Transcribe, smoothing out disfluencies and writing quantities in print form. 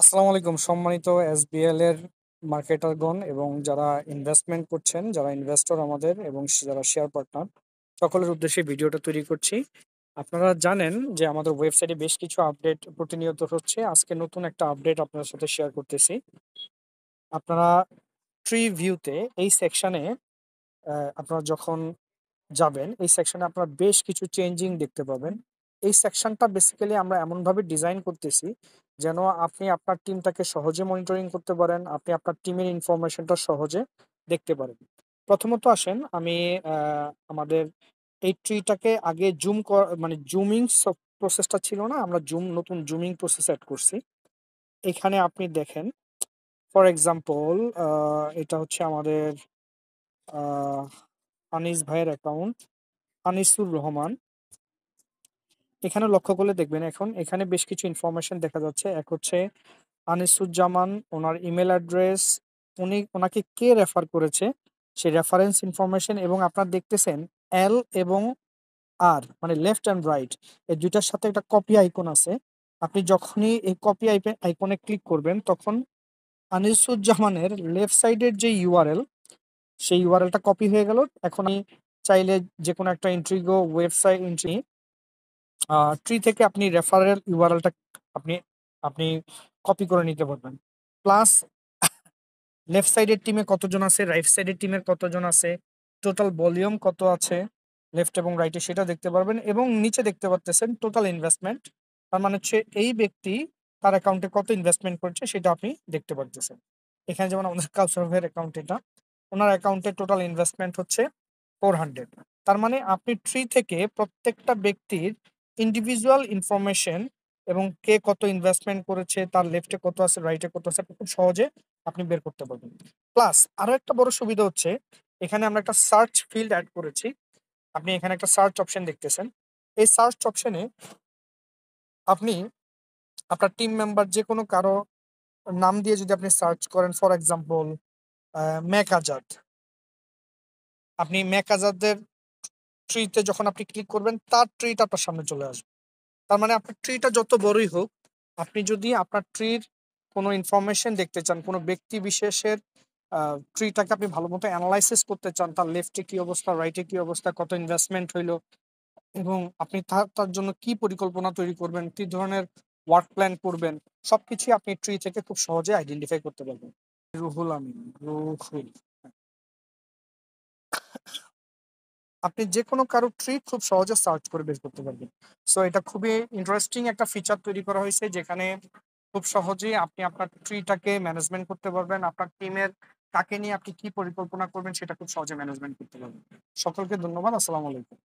আসসালামু আলাইকুম সম্মানিত এসবিএল এর মার্কেটারগণ এবং যারা ইনভেস্টমেন্ট করছেন, যারা ইনভেস্টর আমাদের এবং যারা শেয়ার পার্টনার সকলের উদ্দেশ্যে ভিডিওটা তৈরি করছি। আপনারা জানেন যে আমাদের ওয়েবসাইটে বেশ কিছু আপডেট প্রতিনিয়ত হচ্ছে। আজকে নতুন একটা আপডেট আপনাদের সাথে শেয়ার করতেছি। আপনারা ট্রি ভিউতে এই সেকশনে আপনারা যখন যাবেন, এই সেকশনে আপনারা বেশ কিছু চেঞ্জিং দেখতে পাবেন। এই সেকশনটা বেসিক্যালি আমরা এমনভাবে ডিজাইন করতেছি যেন আপনি আপনার টিমটাকে সহজে মনিটরিং করতে পারেন, আপনি আপনার টিমের ইনফরমেশনটা সহজে দেখতে পারেন। প্রথমত আসেন আমি আমাদের এই ট্রিটাকে আগে মানে জুমিং প্রসেসটা ছিল না, আমরা নতুন জুমিং প্রসেস অ্যাড করছি। এখানে আপনি দেখেন, ফর এক্সাম্পল এটা হচ্ছে আমাদের আহ, আনিস ভাইয়ের অ্যাকাউন্ট, আনিসুর রহমান। এখানে লক্ষ্য করলে দেখবেন এখন এখানে বেশ কিছু ইনফরমেশন দেখা যাচ্ছে। এক হচ্ছে আনিসুজ্জামান, ওনার ইমেল অ্যাড্রেস, ওনাকে কে রেফার করেছে সেই রেফারেন্স ইনফরমেশন, এবং আপনারা দেখতেছেন এল এবং আর মানে লেফট অ্যান্ড রাইট এই দুইটার সাথে একটা কপি আইকন আছে। আপনি যখনই এই কপি আইকনে ক্লিক করবেন তখন আনিসুজ্জামানের লেফট সাইডের যে ইউআরএল সেই ইউআরএলটা কপি হয়ে গেল। এখন আমি চাইলে যে কোনো একটা ইন্ট্রিগো ওয়েবসাইট ট্রি থেকে আপনি রেফারেল ইউআরএলটা আপনি আপনি কপি করে নিতে পারবেন। প্লাস লেফট সাইডের টিমে কতজন আছে, রাইট সাইডের টিমের কতজন আছে, টোটাল ভলিউম কত আছে লেফট এবং রাইটে সেটা দেখতে পারবেন, এবং নিচে দেখতে পাচ্ছেন টোটাল ইনভেস্টমেন্ট। তার মানে হচ্ছে এই ব্যক্তি তার অ্যাকাউন্টে কত ইনভেস্টমেন্ট করছে সেটা আপনি দেখতে পাচ্ছেন। এখানে যেমন আমাদের কাউসার ভাইয়ের অ্যাকাউন্ট, এটা ওনার অ্যাকাউন্টে টোটাল ইনভেস্টমেন্ট হচ্ছে 400। তার মানে আপনি ট্রি থেকে প্রত্যেকটা ব্যক্তির ইন্ডিভিজুয়াল ইনফরমেশন এবং কে কত ইনভেস্টমেন্ট করেছে, তার লেফটে কত আছে, রাইটে কত আছে, খুব সহজে আপনি বের করতে পারবেন। প্লাস আরো একটা বড় সুবিধা হচ্ছে এখানে আমরা একটা সার্চ ফিল্ড অ্যাড করেছি। আপনি এখানে একটা সার্চ অপশন দেখতেছেন। এই সার্চ অপশনে আপনি আপনার টিম মেম্বার যে কোনো কারো নাম দিয়ে যদি আপনি সার্চ করেন, ফর এক্সাম্পল ম্যাক আজাদ, আপনি ম্যাক আজাদের ট্রিতে যখন আপনি ক্লিক করবেন তার ট্রিটা আপনার সামনে চলে আসবে। তার মানে আপনার ট্রিটা যত বড়ই হোক, আপনি যদি আপনার ট্রির কোনো ইনফরমেশন দেখতে চান, কোনো ব্যক্তি বিশেষের ট্রিটাকে আপনি ভালো মতো অ্যানালাইসিস করতে চান, তার লেফটে কি অবস্থা, রাইটে কি অবস্থা, কত ইনভেস্টমেন্ট হইলো, এবং আপনি তার তার জন্য কি পরিকল্পনা তৈরি করবেন, কি ধরনের ওয়ার্ক প্ল্যান করবেন, সবকিছুই আপনি ট্রি থেকে খুব সহজে আইডেন্টিফাই করতে পারবেন। রুহুল আমিন, রুহুল, আপনি যে কোনো কারো ট্রি খুব সহজে সার্চ করে বের করতে পারবেন। সো এটা খুবই ইন্টারেস্টিং একটা ফিচার তৈরি করা হয়েছে যেখানে খুব সহজেই আপনি আপনার ট্রিটাকে ম্যানেজমেন্ট করতে পারবেন। আপনার টিমের কাকে নিয়ে আপনি কি পরিকল্পনা করবেন সেটা খুব সহজে ম্যানেজমেন্ট করতে পারবেন। সকলকে ধন্যবাদ। আসসালামু আলাইকুম।